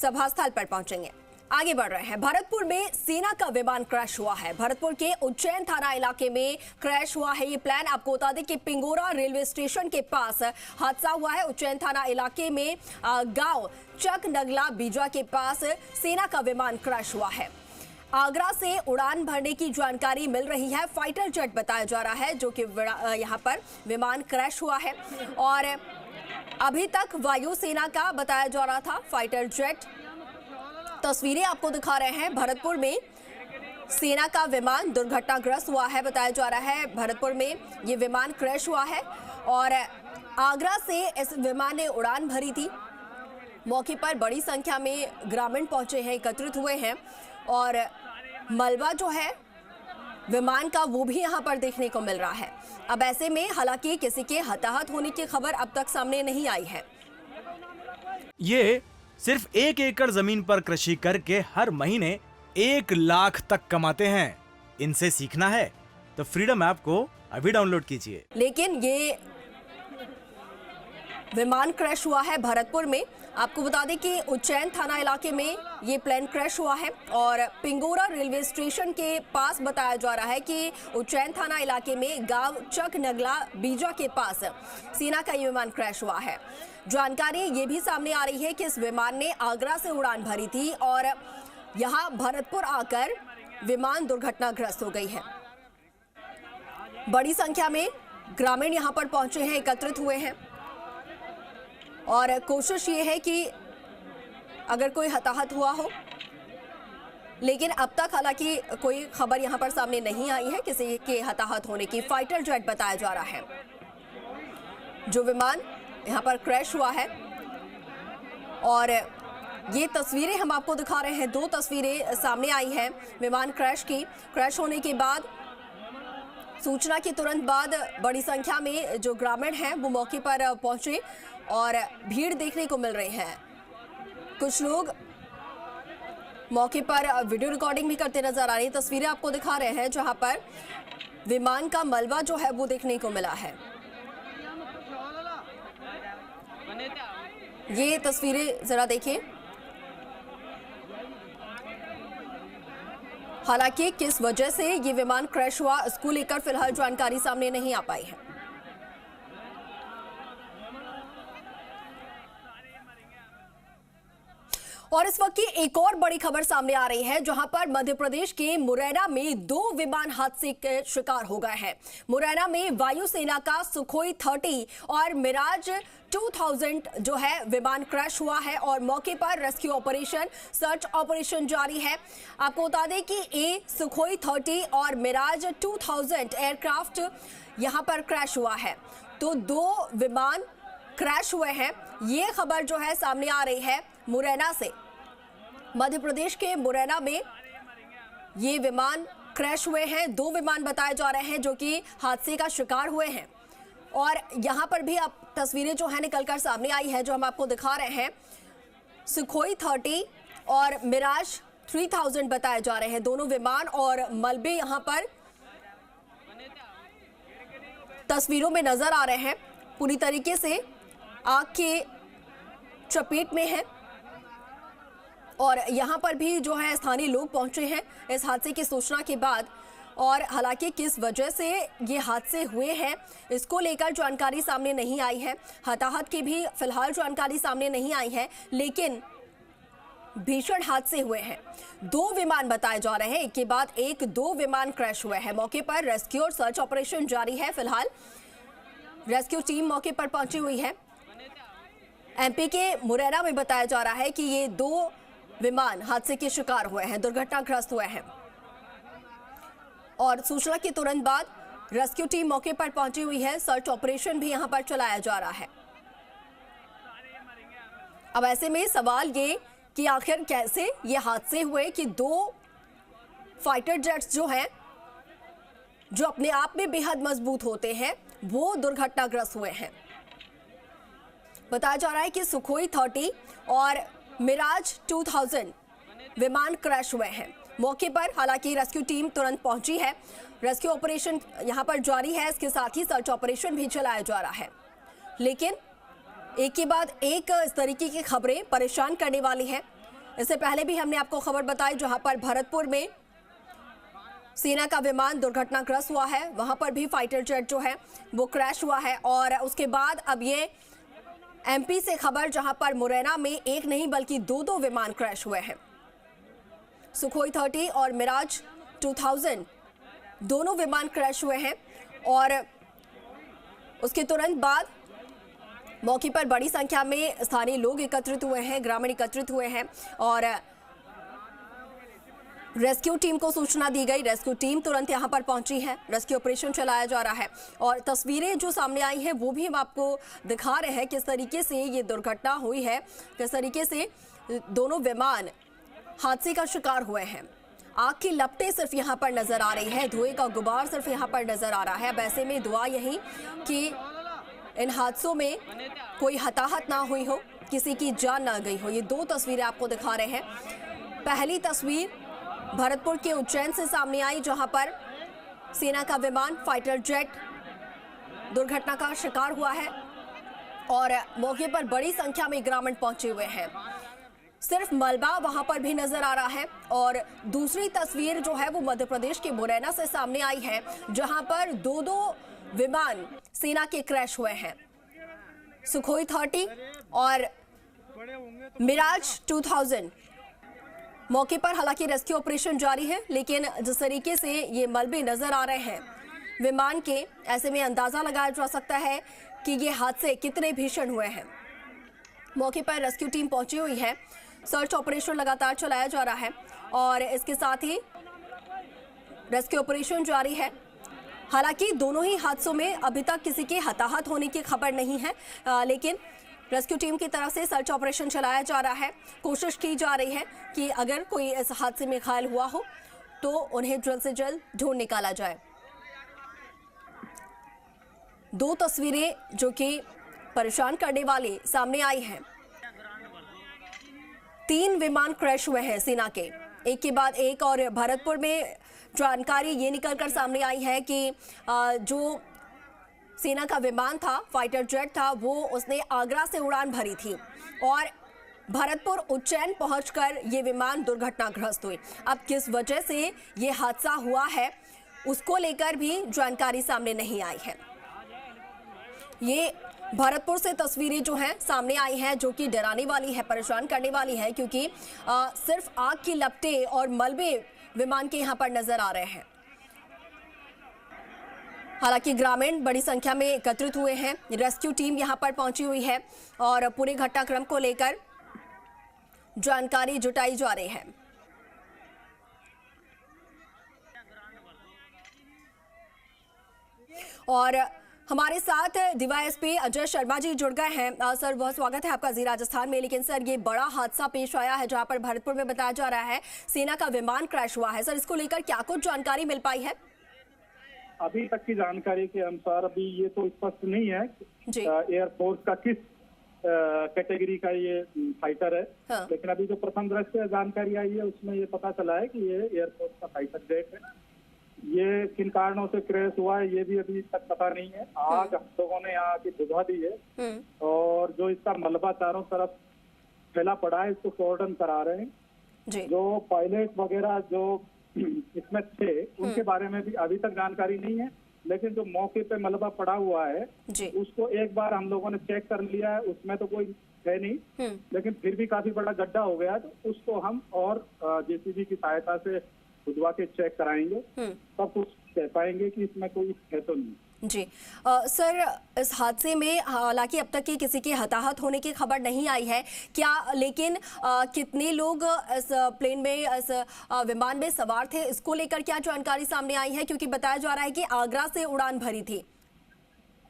सभा स्थल पर पहुंचेंगे। आगे बढ़ रहे हैं। भरतपुर में सेना का विमान क्रैश हुआ है। भरतपुर के उज्जैन थाना इलाके में क्रैश हुआ है ये प्लेन। आपको बता दें कि पिंगोरा रेलवे स्टेशन के पास हादसा हुआ है। उज्जैन थाना इलाके में गांव चक नगला बीजा के पास सेना का विमान क्रैश हुआ है। आगरा से उड़ान भरने की जानकारी मिल रही है। फाइटर जेट बताया जा रहा है जो कि यहां पर विमान क्रैश हुआ है और अभी तक वायुसेना का बताया जा रहा था फाइटर जेट। तस्वीरें आपको दिखा रहे हैं। भरतपुर में सेना का विमान दुर्घटनाग्रस्त हुआ है। बताया जा रहा है भरतपुर में ये विमान क्रैश हुआ है और आगरा से इस विमान ने उड़ान भरी थी। मौके पर बड़ी संख्या में ग्रामीण पहुंचे हैं, एकत्रित हुए हैं और मलबा जो है विमान का वो भी यहां पर देखने को मिल रहा है। अब ऐसे में हालांकि किसी के हताहत होने की खबर अब तक सामने नहीं आई है। ये सिर्फ 1 एकड़ जमीन पर कृषि करके हर महीने 1 लाख तक कमाते हैं। इनसे सीखना है तो फ्रीडम ऐप को अभी डाउनलोड कीजिए। लेकिन ये विमान क्रैश हुआ है भरतपुर में। आपको बता दें कि उज्जैन थाना इलाके में ये प्लेन क्रैश हुआ है और पिंगोरा रेलवे स्टेशन के पास बताया जा रहा है कि उज्जैन थाना इलाके में गांव चक नगला बीजा के पास सेना का ये विमान क्रैश हुआ है। जानकारी ये भी सामने आ रही है कि इस विमान ने आगरा से उड़ान भरी थी और यहां भरतपुर आकर विमान दुर्घटनाग्रस्त हो गई है। बड़ी संख्या में ग्रामीण यहां पर पहुंचे हैं, एकत्रित हुए हैं और कोशिश ये है कि अगर कोई हताहत हुआ हो, लेकिन अब तक हालांकि कोई खबर यहां पर सामने नहीं आई है किसी के हताहत होने की। फाइटर जेट बताया जा रहा है जो विमान यहां पर क्रैश हुआ है और ये तस्वीरें हम आपको दिखा रहे हैं। 2 तस्वीरें सामने आई हैं विमान क्रैश की। क्रैश होने के बाद सूचना के तुरंत बाद बड़ी संख्या में जो ग्रामीण हैं वो मौके पर पहुंचे और भीड़ देखने को मिल रही है। कुछ लोग मौके पर वीडियो रिकॉर्डिंग भी करते नजर आ रही हैं। तस्वीरें आपको दिखा रहे हैं जहां पर विमान का मलबा जो है वो देखने को मिला है। ये तस्वीरें जरा देखिए। हालांकि किस वजह से ये विमान क्रैश हुआ इसको लेकर फिलहाल जानकारी सामने नहीं आ पाई है। और इस वक्त की एक और बड़ी खबर सामने आ रही है जहां पर मध्य प्रदेश के मुरैना में 2 विमान हादसे के शिकार हो गए हैं। मुरैना में वायुसेना का सुखोई 30 और मिराज 2000 जो है विमान क्रैश हुआ है और मौके पर रेस्क्यू ऑपरेशन, सर्च ऑपरेशन जारी है। आपको बता दें कि ये सुखोई 30 और मिराज 2000 एयरक्राफ्ट यहां पर क्रैश हुआ है। तो 2 विमान क्रैश हुए हैं। ये खबर जो है सामने आ रही है मुरैना से। मध्य प्रदेश के मुरैना में ये विमान क्रैश हुए हैं। 2 विमान बताए जा रहे हैं जो कि हादसे का शिकार हुए हैं और यहां पर भी अब तस्वीरें जो है निकलकर सामने आई है जो हम आपको दिखा रहे हैं। सुखोई 30 और मिराज 3000 बताए जा रहे हैं दोनों विमान और मलबे यहां पर तस्वीरों में नजर आ रहे हैं। पूरी तरीके से आग के चपेट में है और यहां पर भी जो है स्थानीय लोग पहुंचे हैं इस हादसे की सूचना के बाद। और हालांकि किस वजह से ये हादसे हुए हैं इसको लेकर जानकारी सामने नहीं आई है। हताहत की भी फिलहाल जानकारी सामने नहीं आई है, लेकिन भीषण हादसे हुए हैं। 2 विमान बताए जा रहे हैं, एक के बाद एक 2 विमान क्रैश हुए हैं। मौके पर रेस्क्यू और सर्च ऑपरेशन जारी है। फिलहाल रेस्क्यू टीम मौके पर पहुंची हुई है। एमपी के मुरैना में बताया जा रहा है कि ये 2 विमान हादसे के शिकार हुए हैं, दुर्घटनाग्रस्त हुए हैं और सूचना के तुरंत बाद रेस्क्यू टीम मौके पर पहुंची हुई है। सर्च ऑपरेशन भी यहां पर चलाया जा रहा है। अब ऐसे में सवाल ये कि आखिर कैसे ये हादसे हुए कि 2 फाइटर जेट्स जो हैं, जो अपने आप में बेहद मजबूत होते हैं, वो दुर्घटनाग्रस्त हुए हैं। बताया जा रहा है कि सुखोई 30 और मिराज 2000 विमान क्रैश हुए हैं। मौके पर हालांकि रेस्क्यू टीम तुरंत पहुंची है। रेस्क्यू ऑपरेशन यहां पर जारी है, इसके साथ ही सर्च ऑपरेशन भी चलाया जा रहा है। लेकिन एक के बाद एक इस तरीके की खबरें परेशान करने वाली है। इससे पहले भी हमने आपको खबर बताई जहां पर भरतपुर में सेना का विमान दुर्घटनाग्रस्त हुआ है, वहां पर भी फाइटर जेट जो है वो क्रैश हुआ है। और उसके बाद अब ये एमपी से खबर जहां पर मुरैना में एक नहीं बल्कि दो विमान क्रैश हुए हैं। सुखोई 30 और मिराज 2000 दोनों विमान क्रैश हुए हैं और उसके तुरंत बाद मौके पर बड़ी संख्या में स्थानीय लोग एकत्रित हुए हैं, ग्रामीण एकत्रित हुए हैं और रेस्क्यू टीम को सूचना दी गई। रेस्क्यू टीम तुरंत यहां पर पहुंची है, रेस्क्यू ऑपरेशन चलाया जा रहा है और तस्वीरें जो सामने आई हैं वो भी हम आपको दिखा रहे हैं किस तरीके से ये दुर्घटना हुई है, किस तरीके से दोनों विमान हादसे का शिकार हुए हैं। आग की लपटें सिर्फ यहाँ पर नजर आ रही है, धुएं का गुबार सिर्फ यहाँ पर नजर आ रहा है। अब ऐसे में दुआ यही कि इन हादसों में कोई हताहत ना हुई हो, किसी की जान ना गई हो। ये दो तस्वीरें आपको दिखा रहे हैं। पहली तस्वीर भरतपुर के उज्जैन से सामने आई जहां पर सेना का विमान फाइटर जेट दुर्घटना का शिकार हुआ है और मौके पर बड़ी संख्या में ग्रामीण पहुंचे हुए हैं। सिर्फ मलबा वहां पर भी नजर आ रहा है। और दूसरी तस्वीर जो है वो मध्य प्रदेश के मुरैना से सामने आई है जहां पर दो विमान सेना के क्रैश हुए हैं, सुखोई 30 और मिराज 2000। मौके पर हालांकि रेस्क्यू ऑपरेशन जारी है, लेकिन जिस तरीके से ये मलबे नजर आ रहे हैं विमान के, ऐसे में अंदाजा लगाया जा सकता है कि ये हादसे कितने भीषण हुए हैं। मौके पर रेस्क्यू टीम पहुंची हुई है, सर्च ऑपरेशन लगातार चलाया जा रहा है और इसके साथ ही रेस्क्यू ऑपरेशन जारी है। हालांकि दोनों ही हादसों में अभी तक किसी के हताहत होने की खबर नहीं है, लेकिन रेस्क्यू टीम की तरफ से सर्च ऑपरेशन चलाया जा रहा है। कोशिश की जा रही है कि अगर कोई इस हादसे में घायल हुआ हो तो उन्हें जल्द से जल्द ढूंढ निकाला जाए। दो तस्वीरें जो कि परेशान करने वाली सामने आई हैं। 3 विमान क्रैश हुए हैं सेना के, एक के बाद एक। और भरतपुर में जानकारी ये निकलकर सामने आई है कि जो सेना का विमान था, फाइटर जेट था, वो उसने आगरा से उड़ान भरी थी और भरतपुर उज्जैन पहुंचकर ये विमान दुर्घटनाग्रस्त हुई। अब किस वजह से ये हादसा हुआ है उसको लेकर भी जानकारी सामने नहीं आई है। ये भरतपुर से तस्वीरें जो हैं सामने आई हैं जो कि डराने वाली है, परेशान करने वाली है, क्योंकि सिर्फ आग की लपटें और मलबे विमान के यहाँ पर नजर आ रहे हैं। हालांकि ग्रामीण बड़ी संख्या में एकत्रित हुए हैं, रेस्क्यू टीम यहां पर पहुंची हुई है और पूरे घटनाक्रम को लेकर जानकारी जुटाई जा रही है। और हमारे साथ डीवाईएसपी अजय शर्मा जी जुड़ गए हैं। सर, बहुत स्वागत है आपका जी राजस्थान में। लेकिन सर, ये बड़ा हादसा पेश आया है जहां पर भरतपुर में बताया जा रहा है सेना का विमान क्रैश हुआ है। सर, इसको लेकर क्या कुछ जानकारी मिल पाई है? अभी तक की जानकारी के अनुसार अभी ये तो स्पष्ट नहीं है एयरफोर्स का किस कैटेगरी का ये फाइटर है। हाँ। लेकिन अभी जो प्रथम दृष्टया जानकारी आई है उसमें ये पता चला है कि ये एयरफोर्स का फाइटर जेट है। ये किन कारणों से क्रैश हुआ है ये भी अभी तक पता नहीं है। आग हम लोगों ने यहाँ की बुझा दी है और जो इसका मलबा चारों तरफ फैला पड़ा है इसको कॉर्डन करा रहे हैं। जो पायलट वगैरह जो इसमें थे उनके बारे में भी अभी तक जानकारी नहीं है, लेकिन जो मौके पे मलबा पड़ा हुआ है उसको एक बार हम लोगों ने चेक कर लिया है, उसमें तो कोई है नहीं, लेकिन फिर भी काफी बड़ा गड्ढा हो गया है, तो उसको हम और जेसीबी की सहायता से खुदवा के चेक कराएंगे, तब कुछ कह पाएंगे कि इसमें कोई है तो नहीं। जी सर, इस हादसे में हालांकि अब तक की किसी के हताहत होने की खबर नहीं आई है क्या, लेकिन कितने लोग इस प्लेन में, इस विमान में सवार थे, इसको लेकर क्या जानकारी सामने आई है? क्योंकि बताया जा रहा है कि आगरा से उड़ान भरी थी।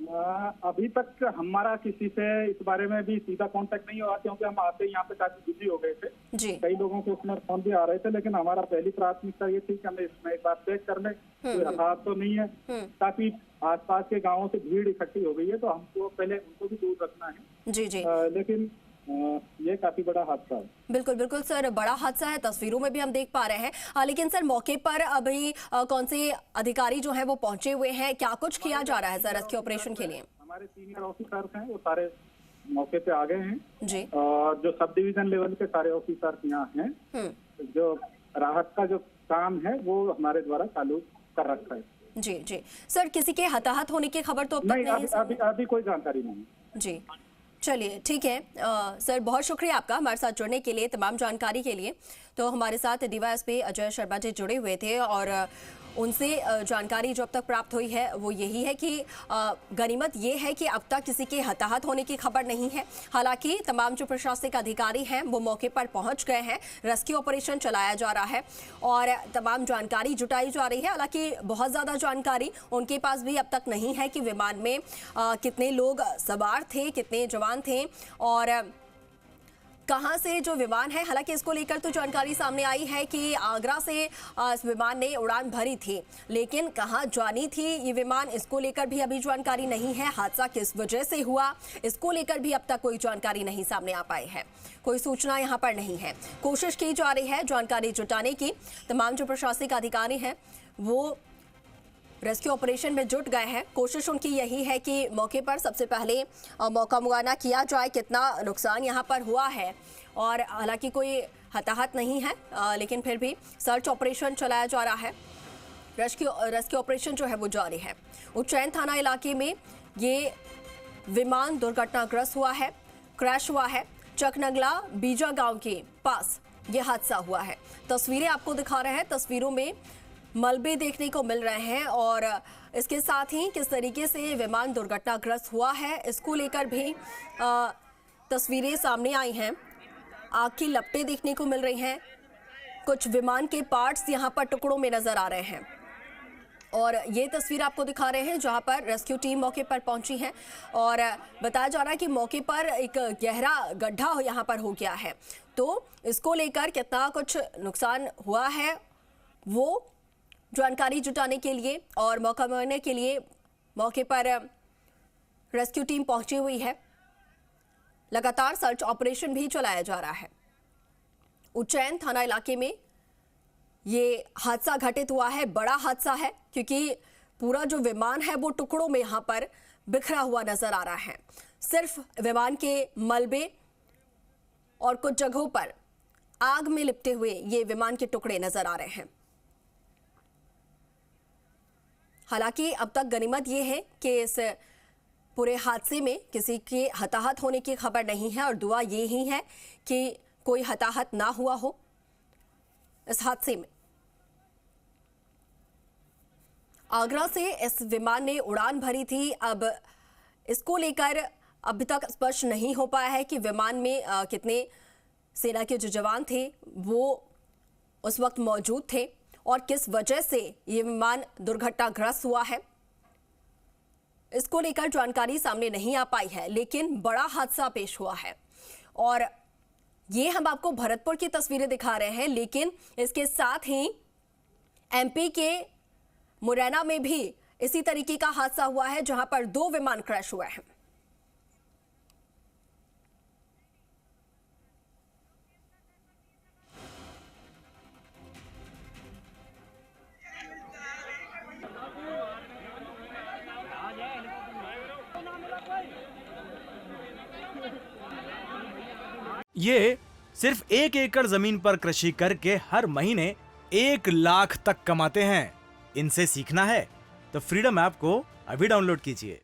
अभी तक हमारा किसी से इस बारे में भी सीधा कांटेक्ट नहीं हुआ, क्योंकि हम आते यहाँ पे काफी बिजी हो गए थे। कई लोगों के उसमें फोन भी आ रहे थे, लेकिन हमारा पहली प्राथमिकता ये थी कि हमें इसमें एक बार चेक कर ले, कोई हताहत तो नहीं है। काफी आसपास के गांवों से भीड़ इकट्ठी हो गई है, तो हमको पहले उनको भी दूर रखना है। लेकिन ये काफी बड़ा हादसा है। बिल्कुल बिल्कुल सर, बड़ा हादसा है, तस्वीरों में भी हम देख पा रहे हैं। लेकिन सर, मौके पर अभी कौन से अधिकारी जो हैं वो पहुंचे हुए हैं, क्या कुछ किया जा रहा है सर रेस्क्यू ऑपरेशन के लिए? हमारे सीनियर ऑफिसर्स हैं, वो सारे मौके पे आ गए हैं जी। और जो सब डिवीजन लेवल के सारे ऑफिसर यहाँ हैं, जो राहत का जो काम है वो हमारे द्वारा चालू कर रखा है। जी जी सर, किसी के हताहत होने की खबर तो अब तक नहीं, नहीं है? अभी कोई जानकारी नहीं। जी चलिए ठीक है। सर बहुत शुक्रिया आपका हमारे साथ जुड़ने के लिए, तमाम जानकारी के लिए। तो हमारे साथ डीवाईएसपी अजय शर्मा जी जुड़े हुए थे और उनसे जानकारी जो अब तक प्राप्त हुई है वो यही है कि गनीमत ये है कि अब तक किसी के हताहत होने की खबर नहीं है। हालांकि तमाम जो प्रशासनिक अधिकारी हैं वो मौके पर पहुंच गए हैं, रेस्क्यू ऑपरेशन चलाया जा रहा है और तमाम जानकारी जुटाई जा रही है। हालांकि बहुत ज़्यादा जानकारी उनके पास भी अब तक नहीं है कि विमान में कितने लोग सवार थे, कितने जवान थे और कहां से जो विमान है। हालांकि इसको लेकर तो जानकारी सामने आई है कि आगरा से इस विमान ने उड़ान भरी थी, लेकिन कहां जानी थी ये विमान, इसको लेकर भी अभी जानकारी नहीं है। हादसा किस वजह से हुआ, इसको लेकर भी अब तक कोई जानकारी नहीं सामने आ पाई है, कोई सूचना यहां पर नहीं है। कोशिश की जा रही है जानकारी जुटाने की। तमाम जो प्रशासनिक अधिकारी हैं वो रेस्क्यू ऑपरेशन में जुट गए हैं। कोशिश उनकी यही है कि मौके पर सबसे पहले मौका मुआयना किया जाए, कितना नुकसान यहाँ पर हुआ है। और हालांकि कोई हताहत नहीं है, लेकिन फिर भी सर्च ऑपरेशन चलाया जा रहा है। रेस्क्यू ऑपरेशन जो है वो जारी है। उज्जैन थाना इलाके में ये विमान दुर्घटनाग्रस्त हुआ है, क्रैश हुआ है। चकनगला बीजा गांव के पास ये हादसा हुआ है। तस्वीरें आपको दिखा रहे हैं, तस्वीरों में मलबे देखने को मिल रहे हैं और इसके साथ ही किस तरीके से विमान दुर्घटनाग्रस्त हुआ है इसको लेकर भी तस्वीरें सामने आई हैं। आग की लपटें देखने को मिल रही हैं, कुछ विमान के पार्ट्स यहां पर टुकड़ों में नजर आ रहे हैं और ये तस्वीर आपको दिखा रहे हैं जहां पर रेस्क्यू टीम मौके पर पहुंची है और बताया जा रहा है कि मौके पर एक गहरा गड्ढा यहां पर हो गया है। तो इसको लेकर कितना कुछ नुकसान हुआ है वो जानकारी जुटाने के लिए और मौका मिलने के लिए मौके पर रेस्क्यू टीम पहुंची हुई है। लगातार सर्च ऑपरेशन भी चलाया जा रहा है। उज्जैन थाना इलाके में ये हादसा घटित हुआ है, बड़ा हादसा है क्योंकि पूरा जो विमान है वो टुकड़ों में यहां पर बिखरा हुआ नजर आ रहा है। सिर्फ विमान के मलबे और कुछ जगहों पर आग में लिपटे हुए ये विमान के टुकड़े नजर आ रहे हैं। हालांकि अब तक गनीमत यह है कि इस पूरे हादसे में किसी के हताहत होने की खबर नहीं है और दुआ ये ही है कि कोई हताहत ना हुआ हो इस हादसे में। आगरा से इस विमान ने उड़ान भरी थी। अब इसको लेकर अभी तक स्पष्ट नहीं हो पाया है कि विमान में कितने सेना के जो जवान थे वो उस वक्त मौजूद थे और किस वजह से ये विमान दुर्घटनाग्रस्त हुआ है इसको लेकर जानकारी सामने नहीं आ पाई है। लेकिन बड़ा हादसा पेश हुआ है और ये हम आपको भरतपुर की तस्वीरें दिखा रहे हैं, लेकिन इसके साथ ही एमपी के मुरैना में भी इसी तरीके का हादसा हुआ है जहां पर 2 विमान क्रैश हुए हैं। ये सिर्फ 1 एकड़ जमीन पर कृषि करके हर महीने 1 लाख तक कमाते हैं। इनसे सीखना है तो फ्रीडम ऐप को अभी डाउनलोड कीजिए।